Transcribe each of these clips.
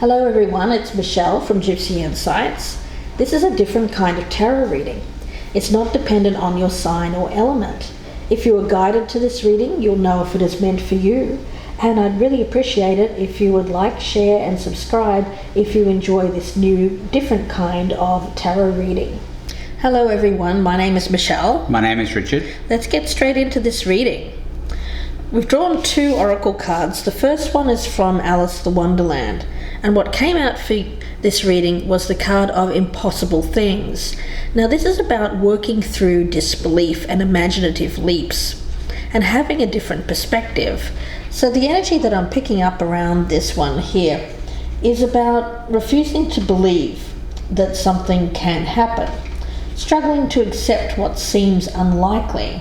Hello everyone, it's Michelle from Gypsy Insights. This is a different kind of tarot reading. It's not dependent on your sign or element. If you are guided to this reading, you'll know if it is meant for you. And I'd really appreciate it if you would like, share and subscribe if you enjoy this new, different kind of tarot reading. Hello everyone, my name is Michelle. My name is Richard. Let's get straight into this reading. We've drawn two oracle cards. The first one is from Alice the Wonderland. And what came out for this reading was the card of impossible things. Now this is about working through disbelief and imaginative leaps and having a different perspective. So the energy that I'm picking up around this one here is about refusing to believe that something can happen, struggling to accept what seems unlikely.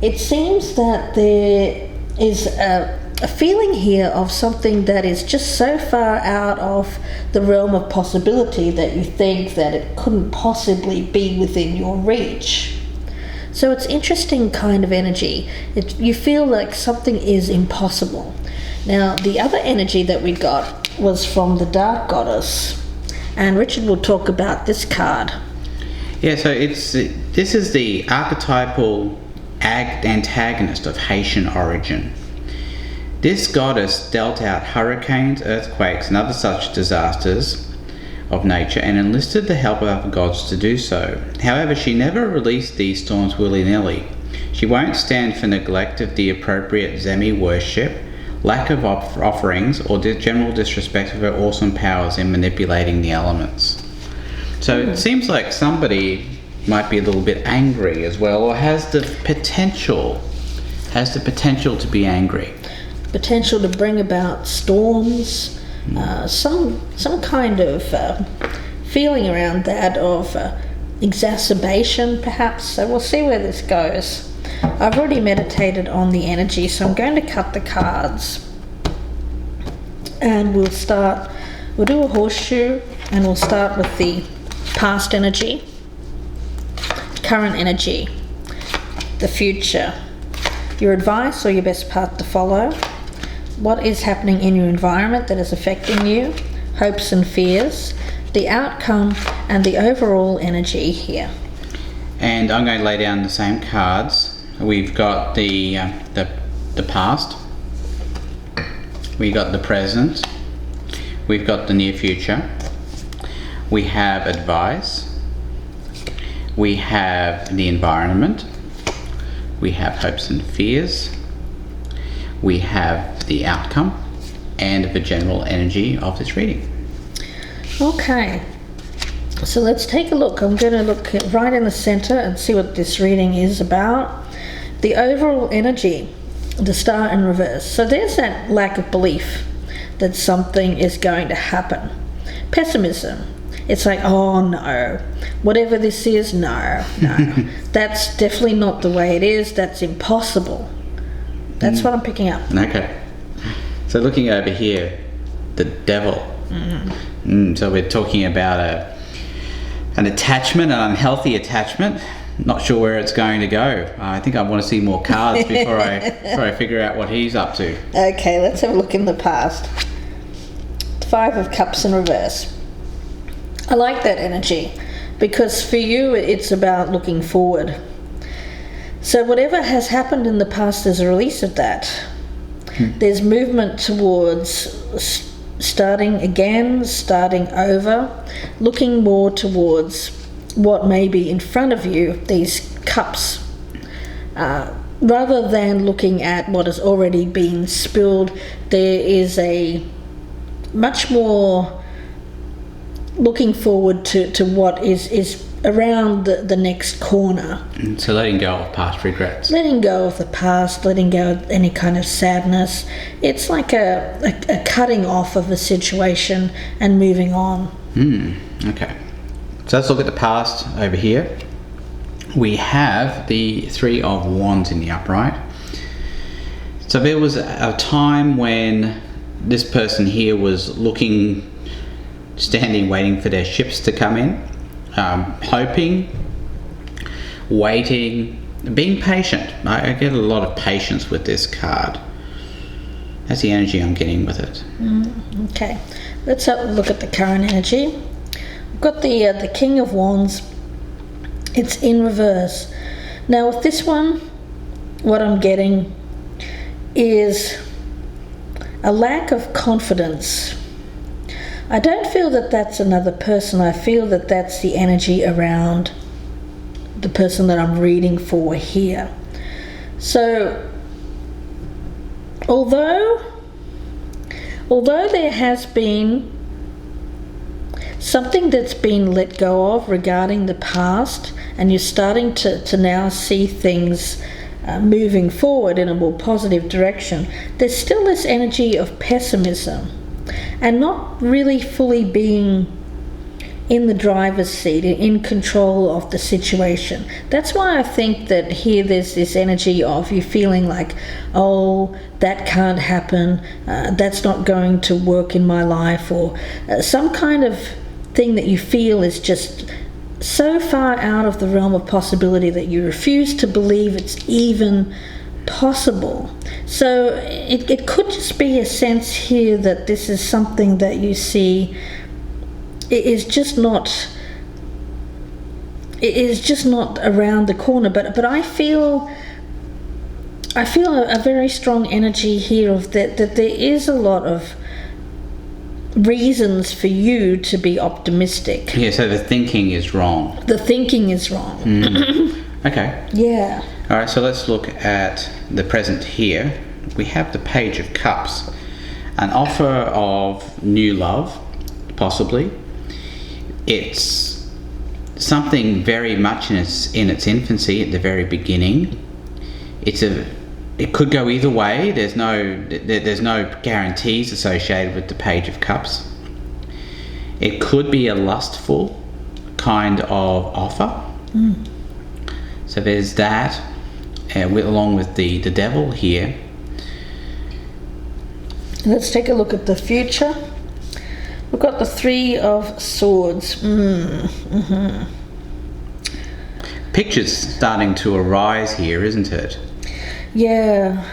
It seems that there is a feeling here of something that is just so far out of the realm of possibility that you think that it couldn't possibly be within your reach. So it's interesting kind of energy. You feel like something is impossible. Now the other energy that we got was from the Dark Goddess, and Richard will talk about this card. Yeah, so this is the archetypal antagonist of Haitian origin. This goddess dealt out hurricanes, earthquakes and other such disasters of nature and enlisted the help of other gods to do so. However, she never released these storms willy-nilly. She won't stand for neglect of the appropriate Zemi worship, lack of offerings, or general disrespect of her awesome powers in manipulating the elements. So it seems like somebody might be a little bit angry as well, or has the potential to be angry. Potential to bring about storms, some kind of feeling around that of exacerbation perhaps. So we'll see where this goes. I've already meditated on the energy, so I'm going to cut the cards and we'll do a horseshoe, and we'll start with the past energy, current energy, the future, your advice or your best path to follow, what is happening in your environment that is affecting you, hopes and fears, the outcome, and the overall energy here. And I'm going to lay down the same cards. We've got the past, we've got the present, we've got the near future, we have advice, we have the environment, we have hopes and fears, we have the outcome, and the general energy of this reading. Okay, so let's take a look. I'm going to look right in the center and see what this reading is about. The overall energy, the Star in reverse. So there's that lack of belief that something is going to happen. Pessimism. It's like, oh no, whatever this is, no. That's definitely not the way it is. That's impossible. That's what I'm picking up. Okay. So looking over here, the devil. So we're talking about an attachment, an unhealthy attachment. Not sure where it's going to go. I think I want to see more cards before I figure out what he's up to. Okay, let's have a look in the past. 5 of Cups in reverse. I like that energy because for you it's about looking forward. So whatever has happened in the past is a release of that. There's movement towards starting again, starting over, looking more towards what may be in front of you, these cups, rather than looking at what has already been spilled. There is a much more looking forward to what is around the next corner. So letting go of past regrets. Letting go of the past, letting go of any kind of sadness. It's like a cutting off of a situation and moving on. Okay. So let's look at the past over here. We have the 3 of Wands in the upright. So there was a time when this person here was standing waiting for their ships to come in. Hoping, waiting, being patient. I get a lot of patience with this card. That's the energy I'm getting with it. Okay, let's have a look at the current energy. We've got the King of Wands. It's in reverse. Now with this one, what I'm getting is a lack of confidence. I don't feel that that's another person. I feel that that's the energy around the person that I'm reading for here. So although there has been something that's been let go of regarding the past, and you're starting to now see things moving forward in a more positive direction, there's still this energy of pessimism and not really fully being in the driver's seat, in control of the situation. That's why I think that here there's this energy of you feeling like, oh, that can't happen, that's not going to work in my life, or some kind of thing that you feel is just so far out of the realm of possibility that you refuse to believe it's even possible. So it could just be a sense here that this is something that you see it is just not around the corner, but I feel a very strong energy here of that there is a lot of reasons for you to be optimistic. Yeah, so the thinking is wrong. The thinking is wrong. Okay. Yeah. All right, so let's look at the present here. We have the Page of Cups, an offer of new love, possibly. It's something very much in its infancy, at the very beginning. It could go either way. There's no guarantees associated with the Page of Cups. It could be a lustful kind of offer. So there's that, along with the devil here. Let's take a look at the future. We've got the Three of Swords. Pictures starting to arise here, isn't it? Yeah.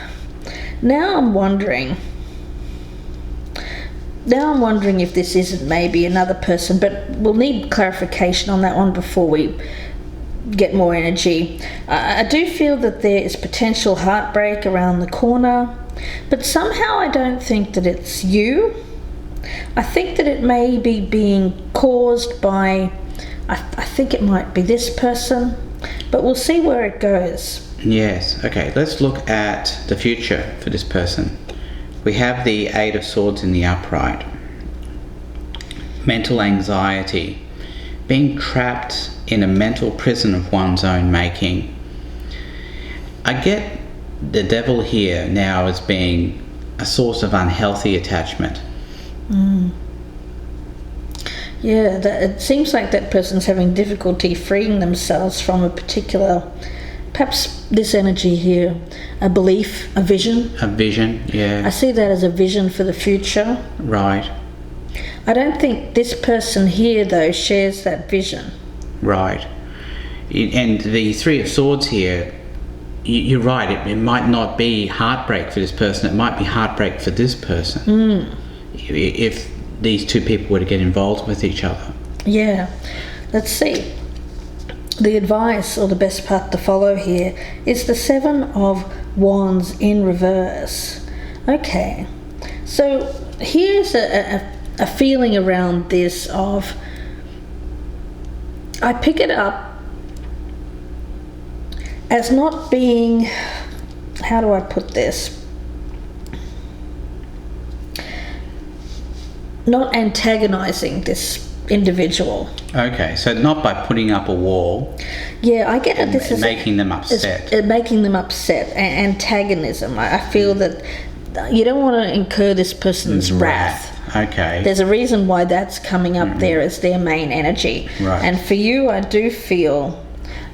Now I'm wondering if this isn't maybe another person, but we'll need clarification on that one before we get more energy. I do feel that there is potential heartbreak around the corner, but somehow I don't think that it's you. I think that it may be being caused by, I think it might be this person, but we'll see where it goes. Yes, okay, let's look at the future for this person. We have the Eight of Swords in the upright. Mental anxiety, being trapped in a mental prison of one's own making. I get the devil here now as being a source of unhealthy attachment. Yeah, it seems like that person's having difficulty freeing themselves from a particular, perhaps this energy here, a belief, a vision. A vision, yeah. I see that as a vision for the future. Right. I don't think this person here, though, shares that vision. Right. And the Three of Swords here, you're right, it might not be heartbreak for this person, it might be heartbreak for this person. If these two people were to get involved with each other. Yeah. Let's see. The advice, or the best path to follow here, is the Seven of Wands in reverse. Okay. So here's a feeling around this of, I pick it up as not being, how do I put this? Not antagonizing this individual. Okay, so not by putting up a wall. Yeah, I get it. This is making them upset. Making them upset. Antagonism. I feel that you don't want to incur this person's wrath. Okay. There's a reason why that's coming up there as their main energy. Right. And for you, I do feel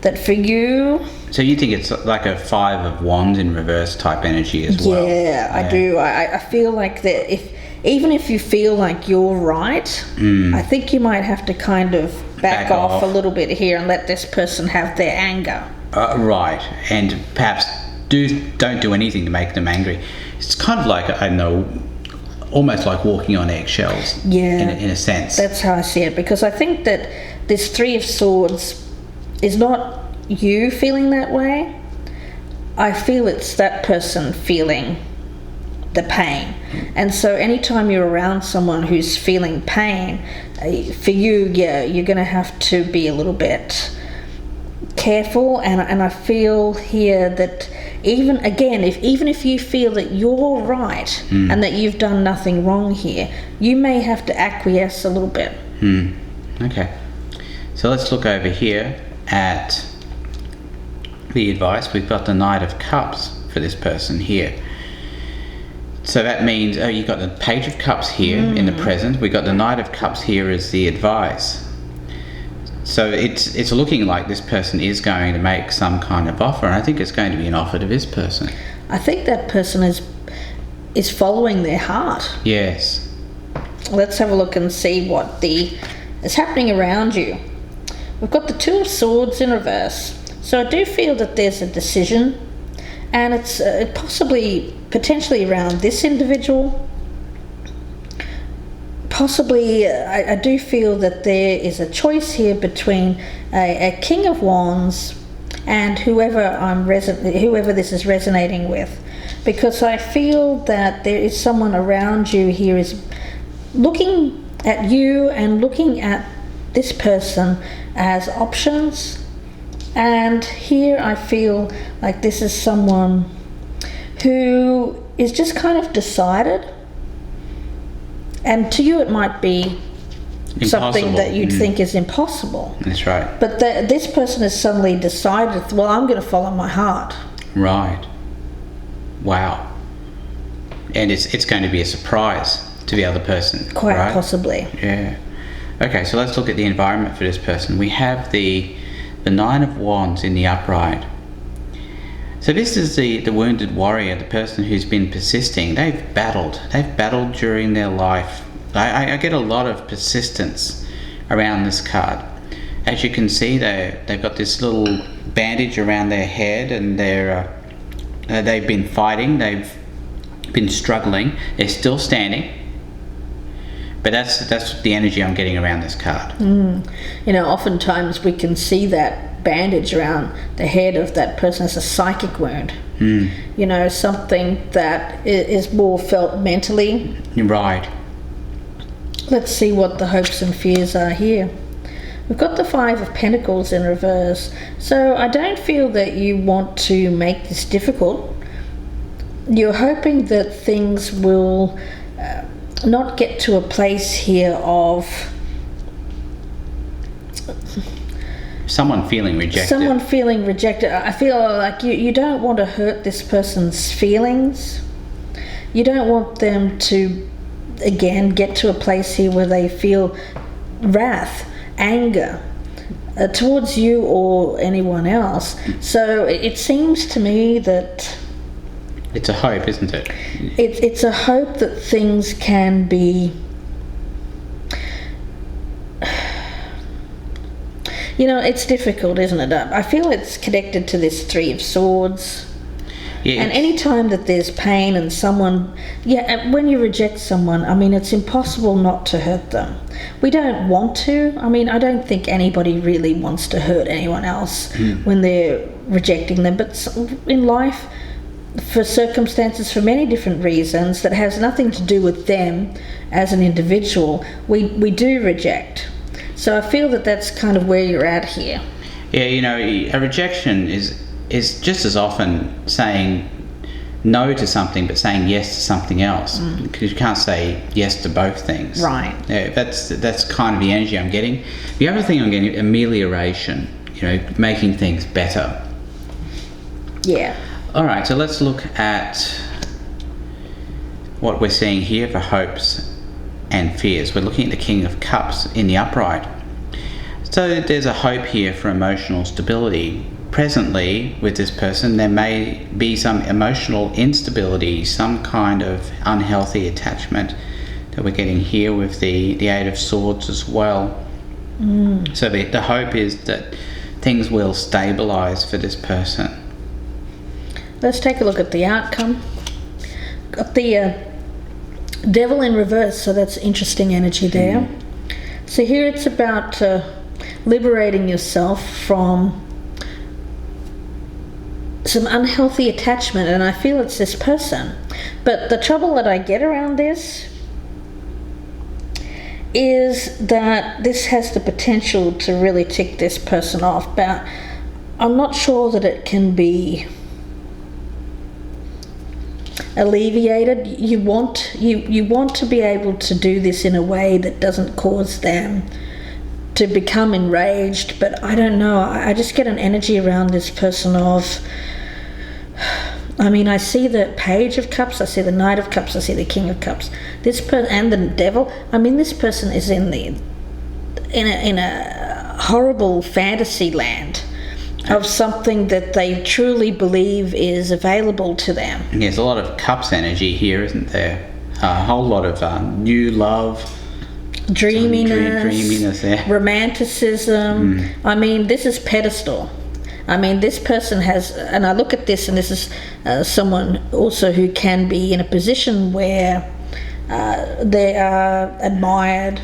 that for you... So you think it's like a Five of Wands in reverse type energy as well? Yeah, I do. I feel like that even if you feel like you're right, I think you might have to kind of back off a little bit here and let this person have their anger. Right, and perhaps don't do anything to make them angry. it's kind of like, I know, almost like walking on eggshells. Yeah. In a sense. That's how I see it, because I think that this Three of Swords is not you feeling that way. I feel it's that person feeling the pain. And so anytime you're around someone who's feeling pain, for you, you're going to have to be a little bit careful. And I feel here that even if you feel that you're right and that you've done nothing wrong here, you may have to acquiesce a little bit. Okay. So let's look over here at the advice. We've got the Knight of Cups for this person here. So that means, you've got the Page of Cups here in the present. We've got the Knight of Cups here as the advice. So it's looking like this person is going to make some kind of offer, and I think it's going to be an offer to this person. I think that person is following their heart. Yes. Let's have a look and see what is happening around you. We've got the Two of Swords in reverse. So I do feel that there's a decision, and it's potentially around this individual. Possibly, I do feel that there is a choice here between a King of Wands and whoever this is resonating with, because I feel that there is someone around you here is looking at you and looking at this person as options. And here I feel like this is someone who is just kind of decided. And to you it might be something that you'd think is impossible. That's right. But this person has suddenly decided, well, I'm going to follow my heart. Right. Wow. And it's going to be a surprise to the other person. Quite right? possibly. Yeah. Okay, so let's look at the environment for this person. We have the Nine of Wands in the upright. So this is the wounded warrior, the person who's been persisting. They've battled during their life. I get a lot of persistence around this card. As you can see, they've got this little bandage around their head, and they've been fighting, they've been struggling, they're still standing. But that's the energy I'm getting around this card. Oftentimes we can see that bandage around the head of that person as a psychic wound. Something that is more felt mentally. Right. Let's see what the hopes and fears are here. We've got the Five of Pentacles in reverse. So I don't feel that you want to make this difficult. You're hoping that things will not get to a place here of someone feeling rejected. I feel like you don't want to hurt this person's feelings. You don't want them to, again, get to a place here where they feel wrath, anger towards you or anyone else. So it seems to me that it's a hope, isn't it? It's a hope that things can be, it's difficult, isn't it? I feel it's connected to this Three of Swords. Yeah, and any time that there's pain and when you reject someone, it's impossible not to hurt them. We don't want to. I don't think anybody really wants to hurt anyone else when they're rejecting them. But in life, for circumstances, for many different reasons that has nothing to do with them as an individual, we do reject. So I feel that that's kind of where you're at here. Yeah, a rejection is just as often saying no to something but saying yes to something else, because you can't say yes to both things. Right. Yeah, that's kind of the energy I'm getting. The other thing I'm getting, amelioration, making things better. Yeah. All right, so let's look at what we're seeing here for hopes and fears. We're looking at the King of Cups in the upright. So there's a hope here for emotional stability. Presently, with this person, there may be some emotional instability, some kind of unhealthy attachment that we're getting here with the Eight of Swords as well. So the hope is that things will stabilize for this person. Let's take a look at the outcome. got the devil in reverse, so that's interesting energy there. So here it's about liberating yourself from some unhealthy attachment, and I feel it's this person. But the trouble that I get around this is that this has the potential to really tick this person off, but I'm not sure that it can be alleviated. You want to be able to do this in a way that doesn't cause them to become enraged, but I don't know. I just get an energy around this person of, I mean, I see the Page of Cups, I see the Knight of Cups, I see the King of Cups. This person and the Devil. I mean, this person is in a horrible fantasy land of something that they truly believe is available to them. There's a lot of Cups energy here, isn't there? A whole lot of new love, dreaminess, yeah. Romanticism. I mean, this is pedestal. I mean, this person has, and I look at this, and this is someone also who can be in a position where they are admired.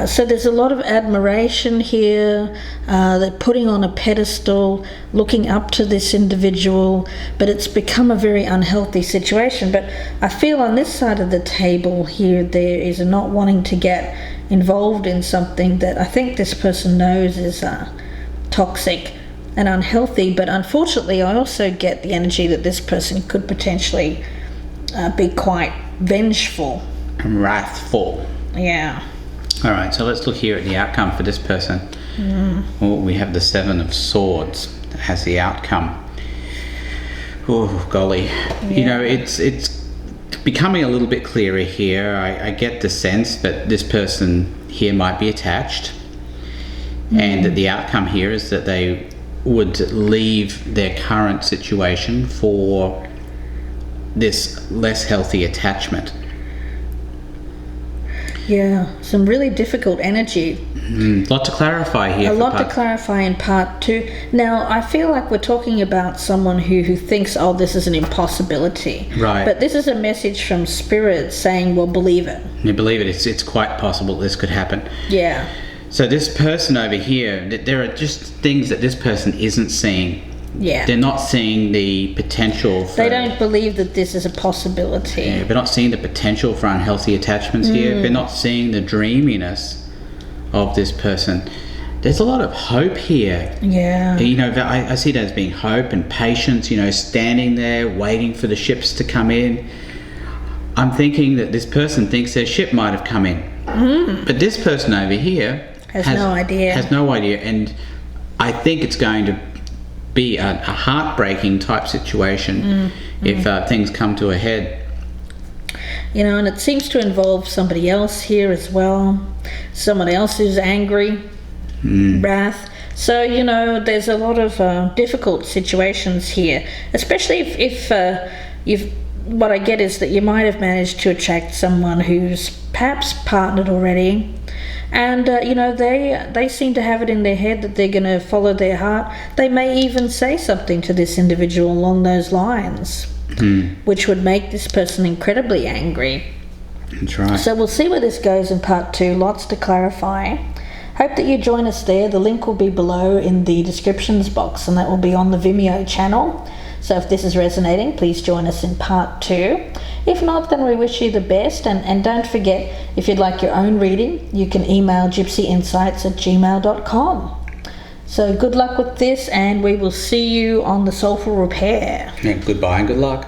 So there's a lot of admiration here. They're putting on a pedestal, looking up to this individual, but it's become a very unhealthy situation. But I feel on this side of the table here, there is a not wanting to get involved in something that I think this person knows is toxic and unhealthy. But unfortunately, I also get the energy that this person could potentially be quite vengeful and wrathful. Yeah. All right, so let's look here at the outcome for this person. Well, we have the Seven of Swords as the outcome. Oh, golly. Yeah. You know, it's becoming a little bit clearer here. I get the sense that this person here might be attached, and that the outcome here is that they would leave their current situation for this less healthy attachment. Yeah, some really difficult energy. Lot to clarify here. A lot to clarify in part 2. Now, I feel like we're talking about someone who thinks, oh, this is an impossibility. Right. But this is a message from Spirit saying, well, believe it. You believe it. It's quite possible this could happen. Yeah. So this person over here, there are just things that this person isn't seeing. Yeah. They're not seeing the potential for... They don't believe that this is a possibility. Yeah, they're not seeing the potential for unhealthy attachments here. They're not seeing the dreaminess of this person. There's a lot of hope here. Yeah. You know, I see that as being hope and patience, you know, standing there waiting for the ships to come in. I'm thinking that this person thinks their ship might have come in. But this person over here has no idea. Has no idea, and I think it's going to be a heartbreaking type situation if things come to a head. You know, and it seems to involve somebody else here as well. Someone else who's angry, wrath. So, you know, there's a lot of difficult situations here, especially if you've... What I get is that you might have managed to attract someone who's perhaps partnered already, and you know, they seem to have it in their head that they're going to follow their heart. They may even say something to this individual along those lines, which would make this person incredibly angry. That's right. So we'll see where this goes in part 2. Lots to clarify. Hope that you join us there. The link will be below in the descriptions box, and that will be on the Vimeo channel. So if this is resonating, please join us in part 2. If not, then we wish you the best. And don't forget, if you'd like your own reading, you can email gypsyinsights@gmail.com. So good luck with this, and we will see you on the Soulful Repair. Yeah, goodbye and good luck.